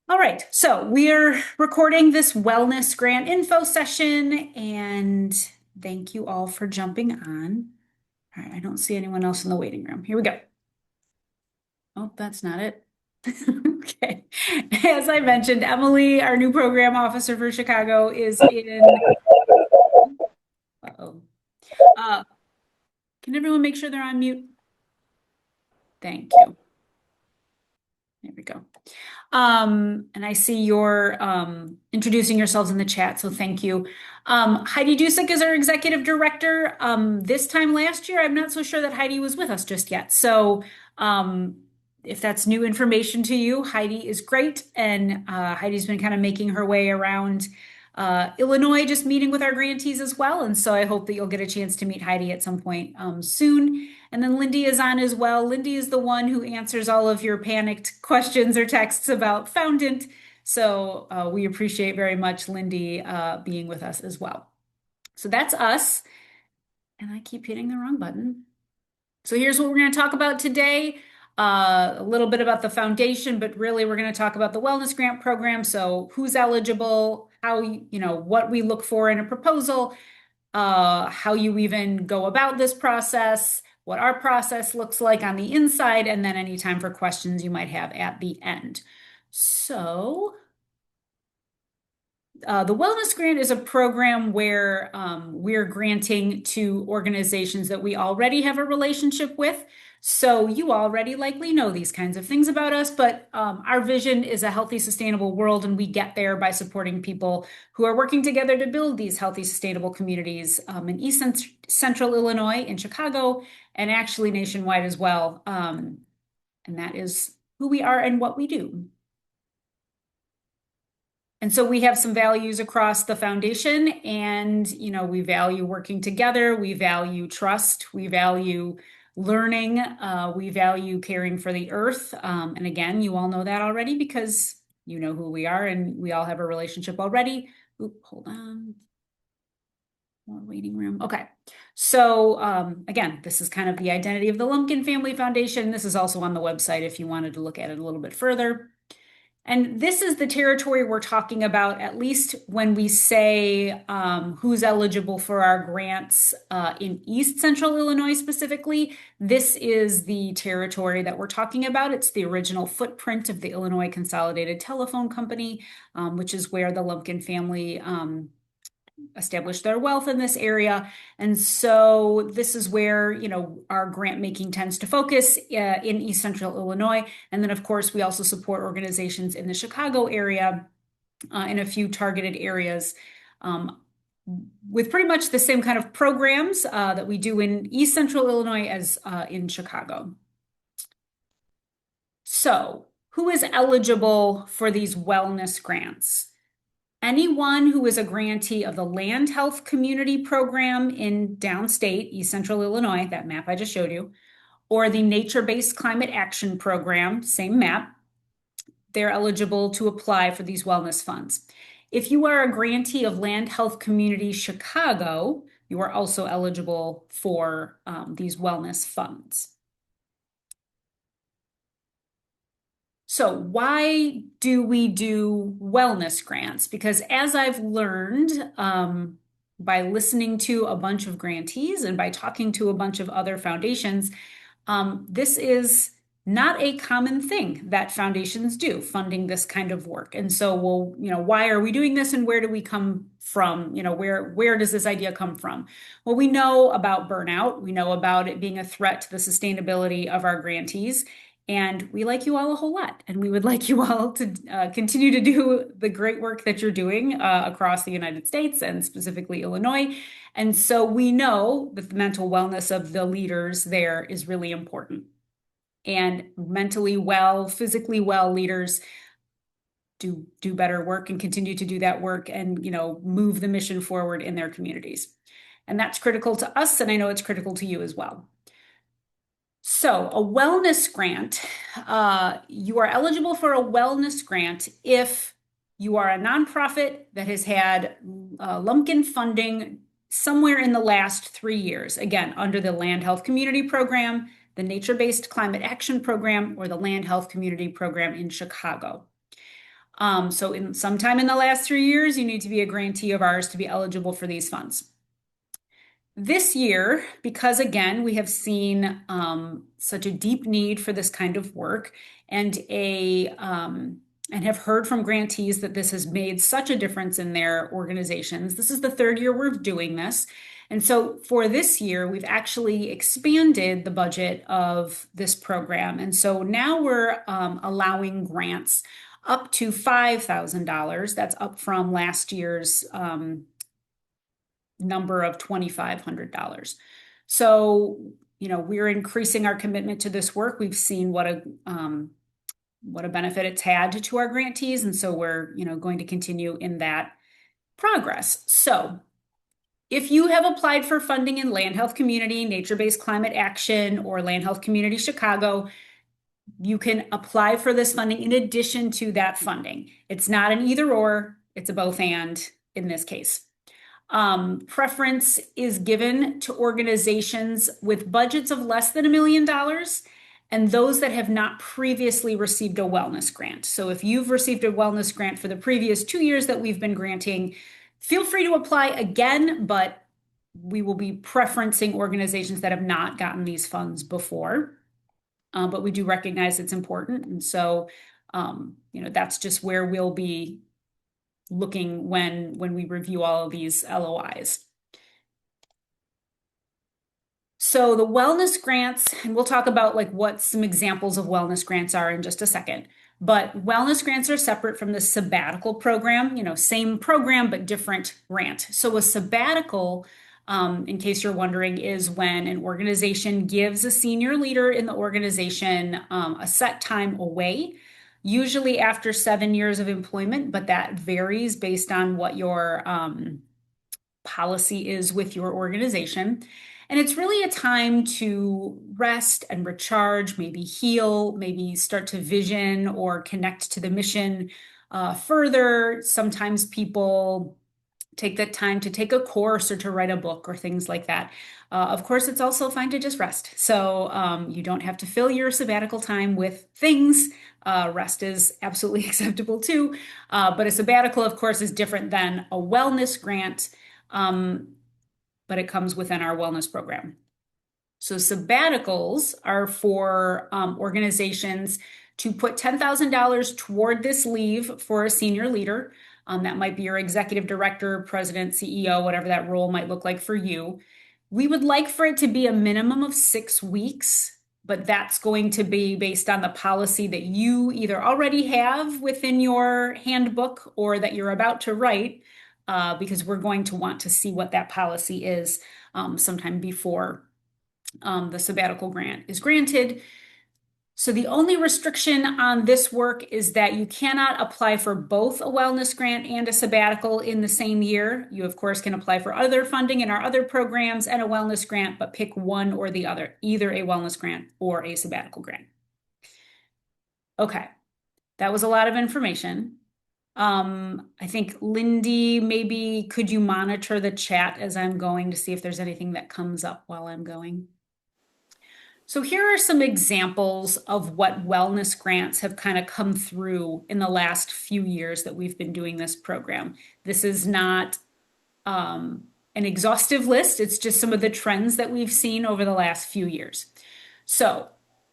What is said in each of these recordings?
All right, so we're recording this wellness grant info session, and thank you all for jumping on. All right, I don't see anyone else in the waiting room. Here we go. Oh, that's not it. Okay. As I mentioned, Emily, our new program officer for Chicago, is in. Uh-oh. Uh, can everyone make sure they're on mute? Thank you. There we go. And I see you're introducing yourselves in the chat, so thank you. Heidi Dusick is our executive director. This time last year, I'm not so sure that Heidi was with us just yet. So if that's new information to you, Heidi is great. And Heidi's been kind of making her way around Illinois, just meeting with our grantees as well. And so I hope that you'll get a chance to meet Heidi at some point soon. And then Lindy is on as well. Lindy is the one who answers all of your panicked questions or texts about Foundant. So we appreciate very much Lindy being with us as well. So that's us. And I keep hitting the wrong button. So here's what we're going to talk about today. A little bit about the foundation, but really we're going to talk about the wellness grant program. So who's eligible, how, what we look for in a proposal, how you even go about this process, what our process looks like on the inside, and then any time for questions you might have at the end. So the Wellness Grant is a program where we're granting to organizations that we already have a relationship with. So you already likely know these kinds of things about us, but our vision is a healthy, sustainable world, and we get there by supporting people who are working together to build these healthy, sustainable communities in East Central Illinois, in Chicago, and actually nationwide as well. And that is who we are and what we do. And so we have some values across the foundation, and we value working together, we value trust, we value learning, we value caring for the earth. And again, you all know that already because you know who we are and we all have a relationship already. Oop, hold on. More waiting room. Okay. So again, this is kind of the identity of the Lumpkin Family Foundation. This is also on the website if you wanted to look at it a little bit further. And this is the territory we're talking about, at least when we say who's eligible for our grants in East Central Illinois specifically. This is the territory that we're talking about. It's the original footprint of the Illinois Consolidated Telephone Company, which is where the Lumpkin family established their wealth in this area. And so this is where, our grant making tends to focus in East Central Illinois. And then, of course, we also support organizations in the Chicago area in a few targeted areas with pretty much the same kind of programs that we do in East Central Illinois as in Chicago. So who is eligible for these wellness grants? Anyone who is a grantee of the Land Health Community Program in downstate, East Central Illinois, that map I just showed you, or the Nature-Based Climate Action Program, same map, they're eligible to apply for these wellness funds. If you are a grantee of Land Health Community Chicago, you are also eligible for these wellness funds. So why do we do wellness grants? Because as I've learned by listening to a bunch of grantees and by talking to a bunch of other foundations, this is not a common thing that foundations do, funding this kind of work. And so, why are we doing this and where do we come from? Where does this idea come from? Well, we know about burnout. We know about it being a threat to the sustainability of our grantees. And we like you all a whole lot. And we would like you all to continue to do the great work that you're doing across the United States and specifically Illinois. And so we know that the mental wellness of the leaders there is really important. And mentally well, physically well leaders do better work and continue to do that work and, move the mission forward in their communities. And that's critical to us. And I know it's critical to you as well. So a wellness grant, you are eligible for a wellness grant if you are a nonprofit that has had Lumpkin funding somewhere in the last 3 years, again, under the Land Health Community Program, the Nature-Based Climate Action Program, or the Land Health Community Program in Chicago. So in sometime in the last 3 years, you need to be a grantee of ours to be eligible for these funds. This year, because again, we have seen such a deep need for this kind of work and and have heard from grantees that this has made such a difference in their organizations. This is the third year we're doing this. And so for this year, we've actually expanded the budget of this program. And so now we're allowing grants up to $5,000. That's up from last year's number of $2,500. So, we're increasing our commitment to this work. We've seen what a benefit it's had to our grantees, and so we're, going to continue in that progress. So, if you have applied for funding in Land Health Community, Nature-Based Climate Action, or Land Health Community Chicago, you can apply for this funding in addition to that funding. It's not an either or, it's a both and in this case. Preference is given to organizations with budgets of less than $1 million and those that have not previously received a wellness grant. So if you've received a wellness grant for the previous 2 years that we've been granting, feel free to apply again, but we will be preferencing organizations that have not gotten these funds before. But we do recognize it's important. And so, that's just where we'll be looking when we review all of these LOIs. So the wellness grants, and we'll talk about like what some examples of wellness grants are in just a second. But wellness grants are separate from the sabbatical program, same program, but different grant. So a sabbatical, in case you're wondering, is when an organization gives a senior leader in the organization a set time away, usually after 7 years of employment, but that varies based on what your policy is with your organization. And it's really a time to rest and recharge, maybe heal, maybe start to vision or connect to the mission further. Sometimes people take that time to take a course or to write a book or things like that. Of course, it's also fine to just rest. So you don't have to fill your sabbatical time with things. Rest is absolutely acceptable too. But a sabbatical, of course, is different than a wellness grant, but it comes within our wellness program. So sabbaticals are for organizations to put $10,000 toward this leave for a senior leader. That might be your executive director, president, CEO, whatever that role might look like for you. We would like for it to be a minimum of 6 weeks, but that's going to be based on the policy that you either already have within your handbook or that you're about to write, because we're going to want to see what that policy is sometime before the sabbatical grant is granted. So the only restriction on this work is that you cannot apply for both a wellness grant and a sabbatical in the same year. You, of course, can apply for other funding in our other programs and a wellness grant, but pick one or the other, either a wellness grant or a sabbatical grant. Okay, that was a lot of information. I think Lindy, maybe could you monitor the chat as I'm going to see if there's anything that comes up while I'm going? So here are some examples of what wellness grants have kind of come through in the last few years that we've been doing this program. This is not an exhaustive list. It's just some of the trends that we've seen over the last few years. So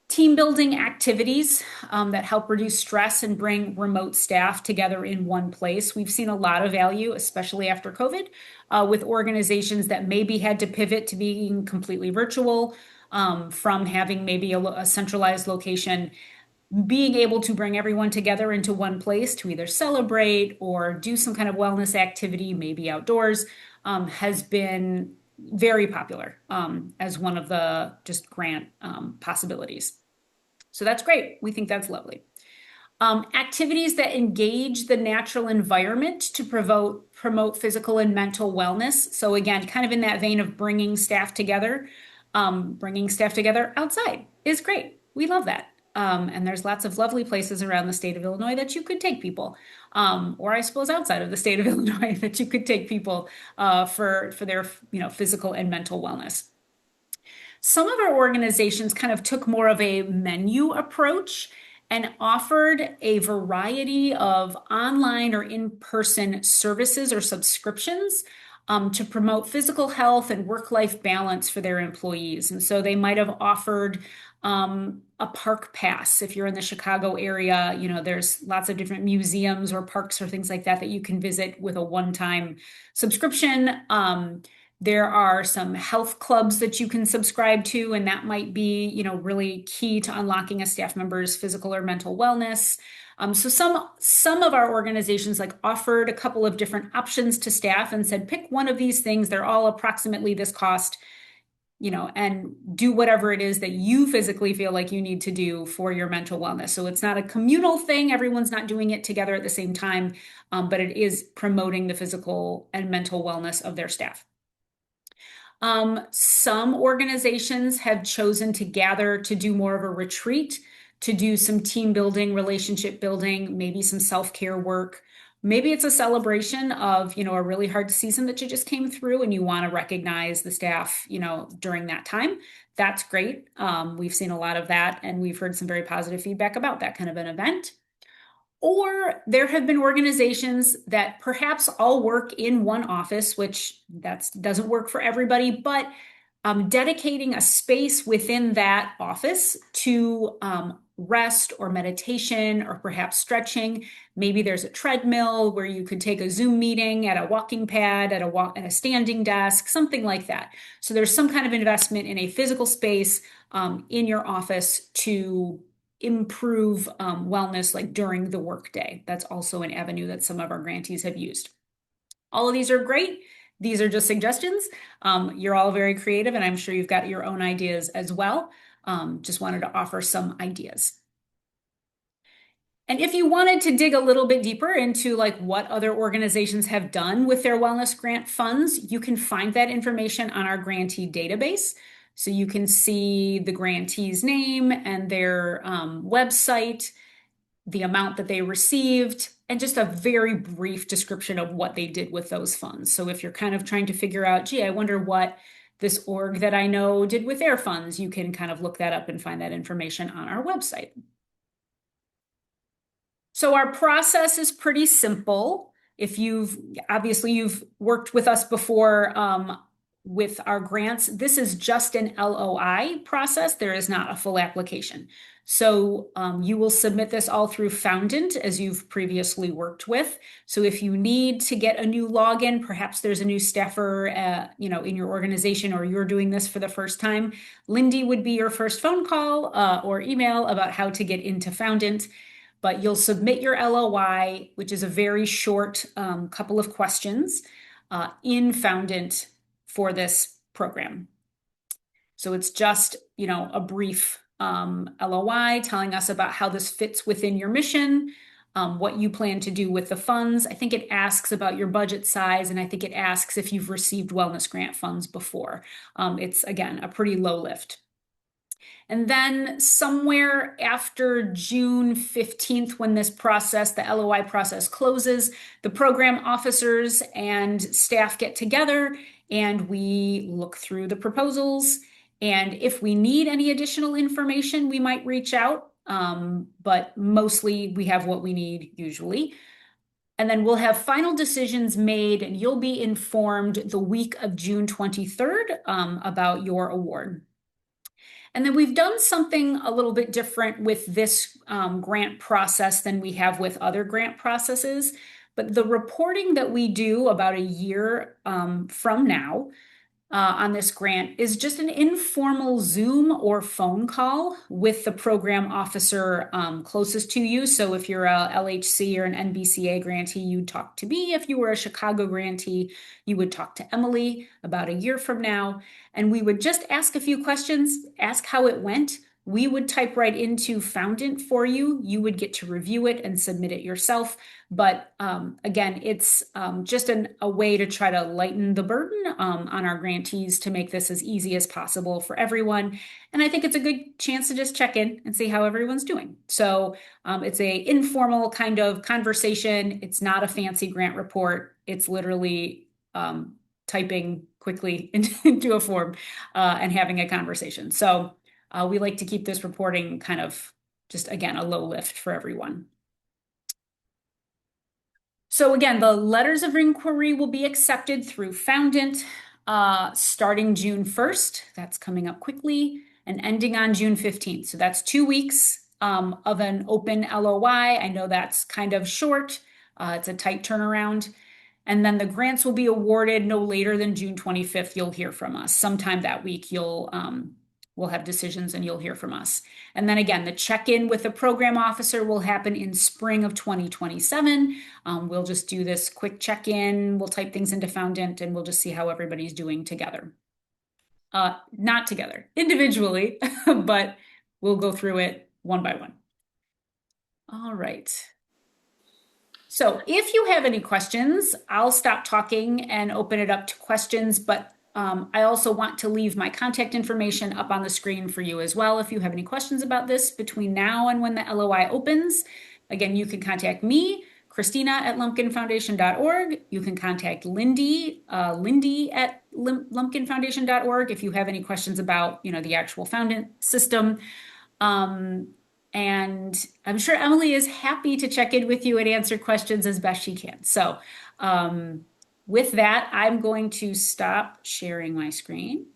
team building activities that help reduce stress and bring remote staff together in one place. We've seen a lot of value, especially after COVID, with organizations that maybe had to pivot to being completely virtual, from having maybe a centralized location, being able to bring everyone together into one place to either celebrate or do some kind of wellness activity, maybe outdoors, has been very popular as one of the just grant possibilities. So that's great. We think that's lovely. Activities that engage the natural environment to promote physical and mental wellness. So again, kind of in that vein of bringing staff together outside is great. We love that. And there's lots of lovely places around the state of Illinois that you could take people, or I suppose outside of the state of Illinois that you could take people for their physical and mental wellness. Some of our organizations kind of took more of a menu approach and offered a variety of online or in-person services or subscriptions to promote physical health and work-life balance for their employees. And so they might have offered a park pass. If you're in the Chicago area, there's lots of different museums or parks or things like that that you can visit with a one-time subscription. There are some health clubs that you can subscribe to, and that might be, really key to unlocking a staff member's physical or mental wellness. So some of our organizations like offered a couple of different options to staff and said, pick one of these things. They're all approximately this cost, and do whatever it is that you physically feel like you need to do for your mental wellness. So it's not a communal thing. Everyone's not doing it together at the same time, but it is promoting the physical and mental wellness of their staff. Some organizations have chosen to gather to do more of a retreat, to do some team building, relationship building, maybe some self-care work. Maybe it's a celebration of, a really hard season that you just came through and you want to recognize the staff, during that time. That's great. We've seen a lot of that and we've heard some very positive feedback about that kind of an event. Or there have been organizations that perhaps all work in one office, which that doesn't work for everybody, but dedicating a space within that office to rest or meditation or perhaps stretching. Maybe there's a treadmill where you could take a Zoom meeting at a walking pad, at a standing desk, something like that. So there's some kind of investment in a physical space in your office to improve wellness like during the workday. That's also an avenue that some of our grantees have used. All of these are great. These are just suggestions. You're all very creative, and I'm sure you've got your own ideas as well. Just wanted to offer some ideas. And if you wanted to dig a little bit deeper into like what other organizations have done with their wellness grant funds, you can find that information on our grantee database. So you can see the grantee's name and their website, the amount that they received, and just a very brief description of what they did with those funds. So if you're kind of trying to figure out, gee, I wonder what this org that I know did with their funds, you can kind of look that up and find that information on our website. So our process is pretty simple. If you've worked with us before with our grants, this is just an LOI process. There is not a full application. So you will submit this all through Foundant as you've previously worked with. So if you need to get a new login, perhaps there's a new staffer, in your organization, or you're doing this for the first time, Lindy would be your first phone call or email about how to get into Foundant. But you'll submit your LOI, which is a very short couple of questions in Foundant for this program. So it's just, a brief LOI telling us about how this fits within your mission, what you plan to do with the funds. I think it asks about your budget size, and I think it asks if you've received wellness grant funds before. It's, again, a pretty low lift. And then somewhere after June 15th, when this process, the LOI process closes, the program officers and staff get together and we look through the proposals. And if we need any additional information, we might reach out. But mostly we have what we need usually. And then we'll have final decisions made and you'll be informed the week of June 23rd about your award. And then we've done something a little bit different with this grant process than we have with other grant processes. But the reporting that we do about a year from now on this grant is just an informal Zoom or phone call with the program officer closest to you. So if you're a LHC or an NBCA grantee, you'd talk to me. If you were a Chicago grantee, you would talk to Emily about a year from now. And we would just ask a few questions, ask how it went. We would type right into Foundant for you. You would get to review it and submit it yourself. But again, it's just a way to try to lighten the burden on our grantees to make this as easy as possible for everyone. And I think it's a good chance to just check in and see how everyone's doing. So it's a informal kind of conversation. It's not a fancy grant report. It's literally typing quickly into a form and having a conversation. So we like to keep this reporting kind of just again, a low lift for everyone. So again, the letters of inquiry will be accepted through Foundant starting June 1st. That's coming up quickly and ending on June 15th. So that's 2 weeks of an open LOI. I know that's kind of short. It's a tight turnaround. And then the grants will be awarded no later than June 25th. You'll hear from us. Sometime that week, we'll have decisions and you'll hear from us. And then again, the check-in with the program officer will happen in spring of 2027. We'll just do this quick check-in. We'll type things into Foundant and we'll just see how everybody's doing together. Not together, individually, but we'll go through it one by one. All right. So if you have any questions, I'll stop talking and open it up to questions, but I also want to leave my contact information up on the screen for you as well. If you have any questions about this between now and when the LOI opens, again, you can contact me, Christina at lumpkinfoundation.org. You can contact Lindy, Lindy at lumpkinfoundation.org if you have any questions about, the actual Foundant system. And I'm sure Emily is happy to check in with you and answer questions as best she can. So, with that, I'm going to stop sharing my screen.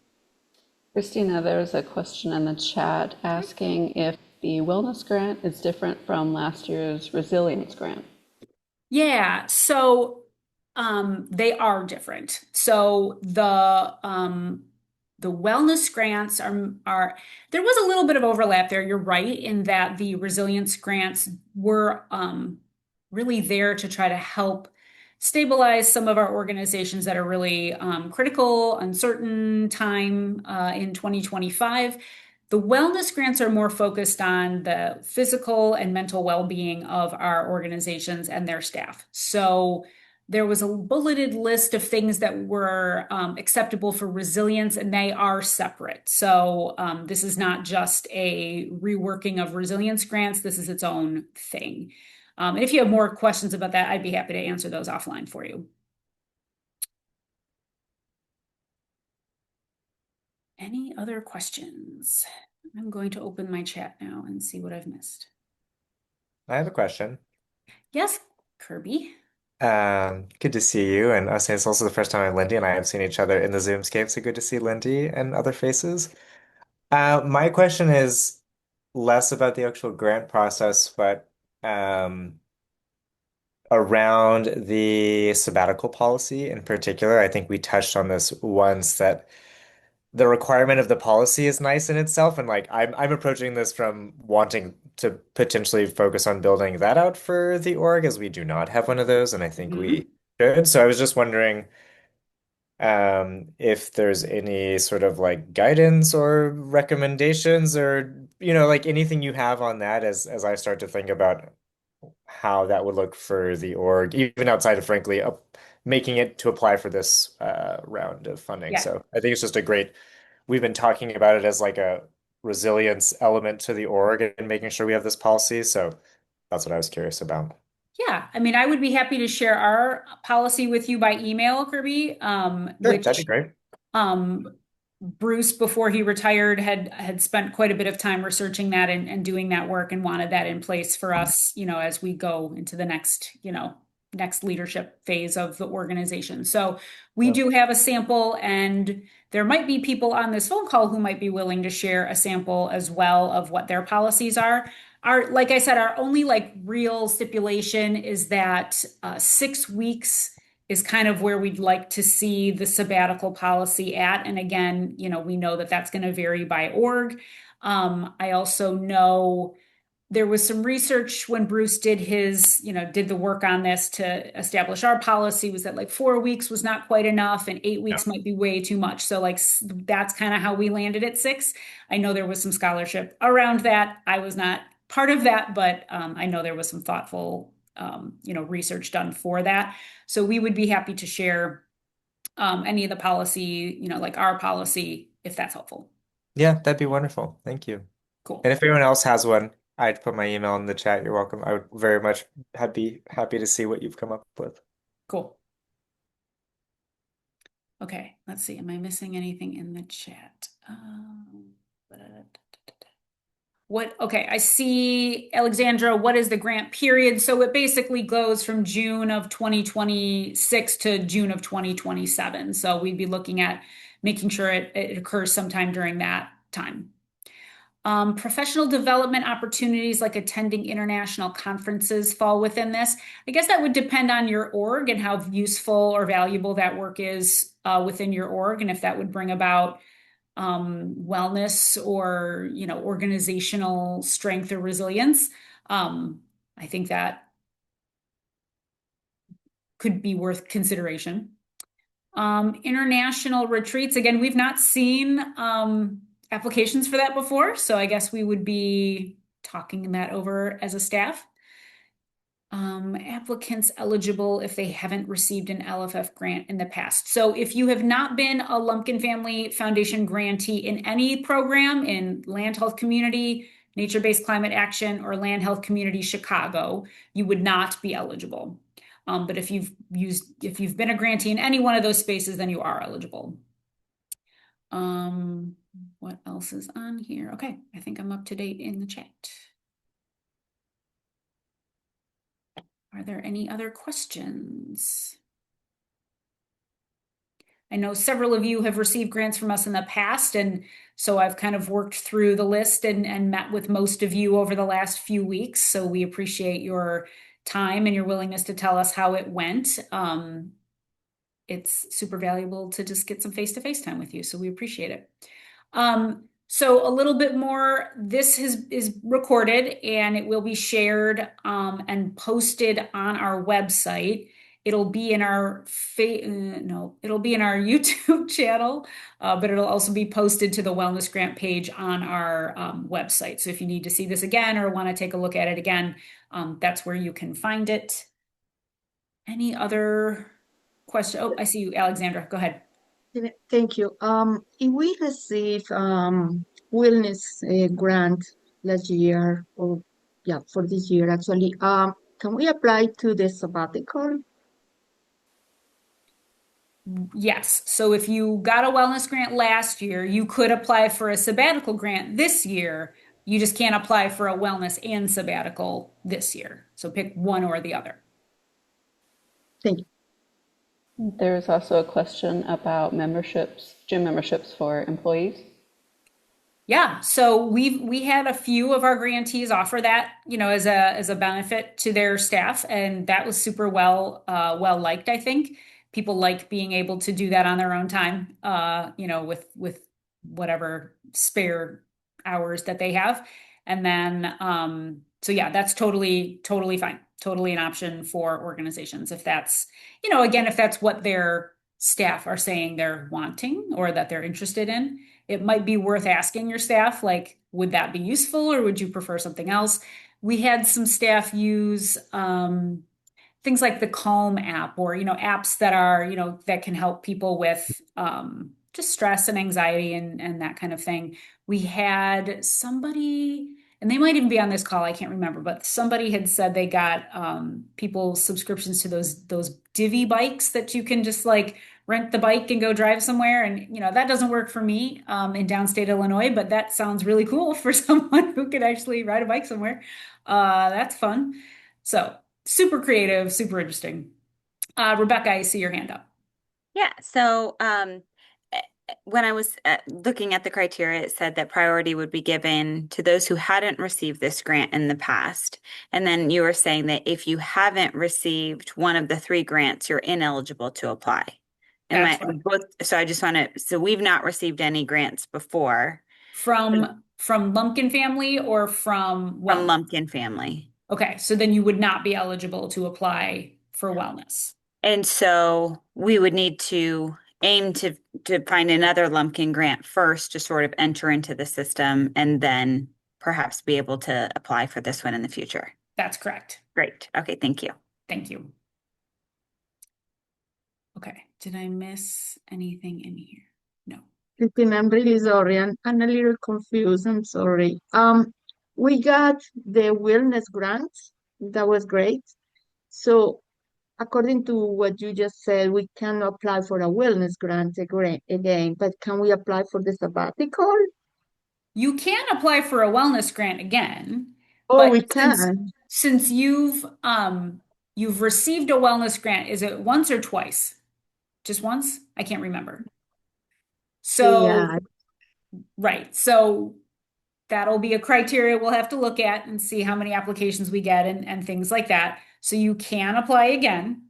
Christina, there's a question in the chat asking if the wellness grant is different from last year's resilience grant. Yeah, so they are different. So the wellness grants are there was a little bit of overlap there. You're right in that the resilience grants were really there to try to help stabilize some of our organizations that are really critical, uncertain time in 2025. The wellness grants are more focused on the physical and mental well-being of our organizations and their staff. So there was a bulleted list of things that were acceptable for resilience, and they are separate. So this is not just a reworking of resilience grants. This is its own thing. And if you have more questions about that, I'd be happy to answer those offline for you. Any other questions? I'm going to open my chat now and see what I've missed. I have a question. Yes, Kirby. Good to see you. And us, it's also the first time Lindy and I have seen each other in the Zoomscape, so good to see Lindy and other faces. My question is less about the actual grant process, but around the sabbatical policy in particular. I think we touched on this once that the requirement of the policy is nice in itself, and like I'm approaching this from wanting to potentially focus on building that out for the org, as we do not have one of those, and I think Mhm. we should. So I was just wondering if there's any sort of like guidance or recommendations or like anything you have on that as I start to think about how that would look for the org, even outside of frankly making it to apply for this round of funding. Yeah. So I think it's just a great we've been talking about it as like a resilience element to the org and making sure we have this policy. So that's what I was curious about. Yeah, I mean, I would be happy to share our policy with you by email, Kirby, Sure, that'd be which great. um, Bruce, before he retired, had spent quite a bit of time researching that and doing that work and wanted that in place for us, as we go into the next, next leadership phase of the organization. So we Yeah. do have a sample, and there might be people on this phone call who might be willing to share a sample as well of what their policies are. Like I said, our only like real stipulation is that 6 weeks is kind of where we'd like to see the sabbatical policy at. And again, we know that that's going to vary by org. I also know there was some research when Bruce did the work on this to establish our policy, was that like 4 weeks was not quite enough and 8 weeks Yeah. might be way too much. So like that's kind of how we landed at 6. I know there was some scholarship around that. I was not part of that, but I know there was some thoughtful, research done for that. So we would be happy to share any of the policy, like our policy, if that's helpful. Yeah, that'd be wonderful. Thank you. Cool. And if anyone else has one, I'd put my email in the chat. You're welcome. I would very much be happy to see what you've come up with. Cool. Okay, let's see. Am I missing anything in the chat? Okay, I see, Alexandra, what is the grant period? So it basically goes from June of 2026 to June of 2027. So we'd be looking at making sure it occurs sometime during that time. Professional development opportunities like attending international conferences fall within this. I guess that would depend on your org and how useful or valuable that work is within your org, and if that would bring about wellness or organizational strength or resilience. I think that could be worth consideration. International retreats, again, we've not seen applications for that before, so I guess we would be talking that over as a staff. Applicants eligible if they haven't received an LFF grant in the past. So if you have not been a Lumpkin Family Foundation grantee in any program in Land Health Community, Nature-Based Climate Action, or Land Health Community Chicago, you would not be eligible. But if you've been a grantee in any one of those spaces, then you are eligible. What else is on here? Okay, I think I'm up to date in the chat. Are there any other questions? I know several of you have received grants from us in the past, and so I've kind of worked through the list and met with most of you over the last few weeks. So we appreciate your time and your willingness to tell us how it went. It's super valuable to just get some face-to-face time with you, so we appreciate it. So a little bit more, this is recorded and it will be shared and posted on our website. It'll be in our it'll be in our YouTube channel, but it'll also be posted to the Wellness Grant page on our website. So if you need to see this again or want to take a look at it again, that's where you can find it. Any other question? Oh, I see you, Alexandra. Go ahead. Thank you. If we receive wellness grant last year, or yeah, for this year actually, can we apply to the sabbatical? Yes. So if you got a wellness grant last year, you could apply for a sabbatical grant this year. You just can't apply for a wellness and sabbatical this year. So pick one or the other. Thank you. There's also a question about memberships, gym memberships for employees. Yeah, so we had a few of our grantees offer that, as a benefit to their staff, and that was super well liked, I think. People like being able to do that on their own time, with whatever spare hours that they have. And then so yeah, that's totally fine. Totally an option for organizations if that's, again, if that's what their staff are saying they're wanting or that they're interested in. It might be worth asking your staff, like, would that be useful or would you prefer something else? We had some staff use things like the Calm app or, apps that are, that can help people with just stress and anxiety and that kind of thing. We had somebody, and they might even be on this call, I can't remember, but somebody had said they got people subscriptions to those divvy bikes that you can just like rent the bike and go drive somewhere. And, that doesn't work for me in downstate Illinois, but that sounds really cool for someone who could actually ride a bike somewhere. That's fun. So super creative, super interesting. Rebecca, I see your hand up. Yeah, so when I was looking at the criteria, it said that priority would be given to those who hadn't received this grant in the past. And then you were saying that if you haven't received one of the three grants, you're ineligible to apply. That's right. So I just want to, so we've not received any grants before From Lumpkin family or from from wellness? Lumpkin family. Okay, so then you would not be eligible to apply for wellness. And so we would need to aim to find another Lumpkin grant first to sort of enter into the system and then perhaps be able to apply for this one in the future. That's correct. Great. Okay, thank you. Thank you. Okay, did I miss anything in here? No. Christine, I'm really sorry. I'm a little confused. I'm sorry. We got the wellness grant. That was great. So according to what you just said, we can apply for a wellness grant again, but can we apply for the sabbatical? You can apply for a wellness grant again, Oh, but we since can. since you've received a wellness grant, is it once or twice? Just once? I can't remember. So, Yeah. right. So that'll be a criteria we'll have to look at and see how many applications we get and things like that. So you can apply again,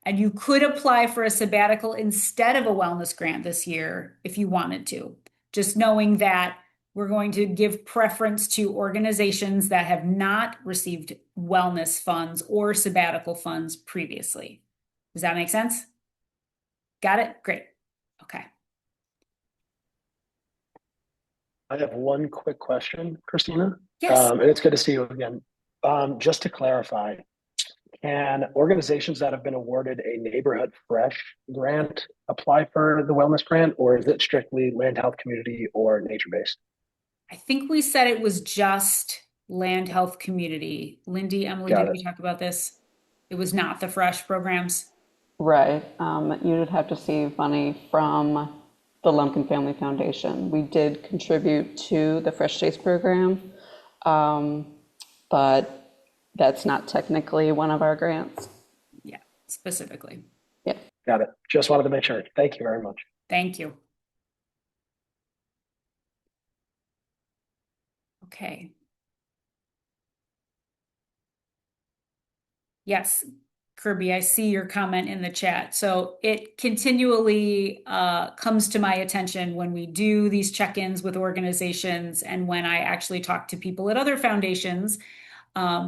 and you could apply for a sabbatical instead of a wellness grant this year if you wanted to. Just knowing that we're going to give preference to organizations that have not received wellness funds or sabbatical funds previously. Does that make sense? Got it? Great. Okay. I have one quick question, Christina, Yes. and it's good to see you again. Just to clarify, can organizations that have been awarded a Neighborhood Fresh grant apply for the wellness grant, or is it strictly land health community or nature based? I think we said it was just land health community. Lindy, Emily, Got did it. we talk about this? It was not the fresh programs. Right. You would have to see money from the Lumpkin Family Foundation. We did contribute to the Fresh States program, um, but that's not technically one of our grants. Yeah, specifically. Yeah. Got it. Just wanted to make sure. Thank you very much. Thank you. Okay. Yes, Kirby, I see your comment in the chat. So it continually comes to my attention when we do these check-ins with organizations and when I actually talk to people at other foundations,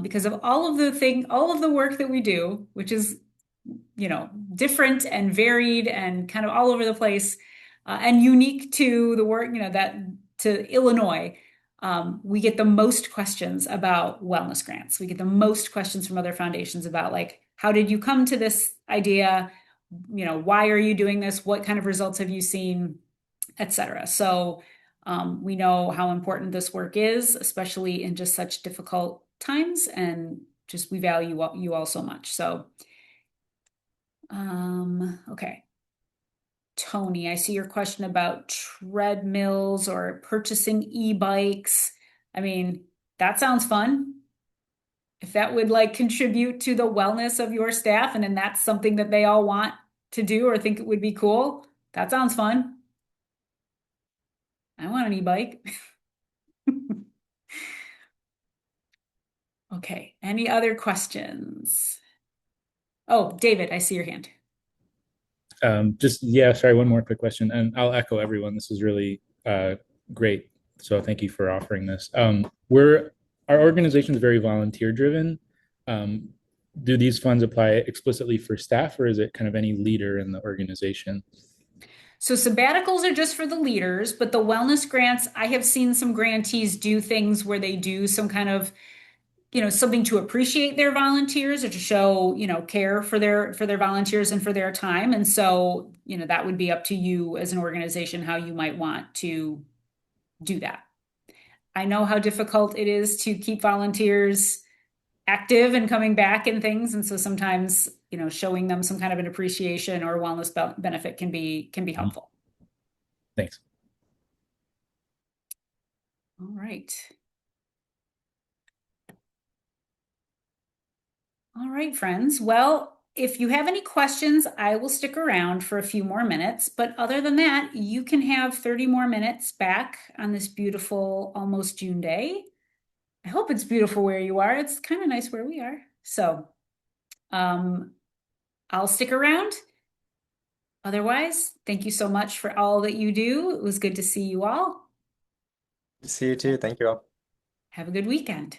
because of all of the work that we do, which is, different and varied and kind of all over the place, and unique to the work, that to Illinois. We get the most questions about wellness grants. We get the most questions from other foundations about, like, how did you come to this idea? Why are you doing this? What kind of results have you seen, etc. So we know how important this work is, especially in just such difficult times, and just we value you all so much. So, okay. Tony, I see your question about treadmills or purchasing e-bikes. I mean, that sounds fun. If that would like contribute to the wellness of your staff and then that's something that they all want to do or think it would be cool, that sounds fun. I want an e-bike. Okay, any other questions? Oh, David, I see your hand. Yeah, sorry, one more quick question, and I'll echo everyone. This is really great. So thank you for offering this. Our organization is very volunteer driven. Um, do these funds apply explicitly for staff, or is it kind of any leader in the organization? So sabbaticals are just for the leaders, but the wellness grants, I have seen some grantees do things where they do some kind of, something to appreciate their volunteers or to show, care for their volunteers and for their time. And so, that would be up to you as an organization how you might want to do that. I know how difficult it is to keep volunteers active and coming back and things. And so sometimes, showing them some kind of an appreciation or wellness benefit can be helpful. Thanks. All right. All right, friends. Well, if you have any questions, I will stick around for a few more minutes. But other than that, you can have 30 more minutes back on this beautiful, almost June day. I hope it's beautiful where you are. It's kind of nice where we are. So, um, I'll stick around. Otherwise, thank you so much for all that you do. It was good to see you all. See you too. Thank you all. Have a good weekend.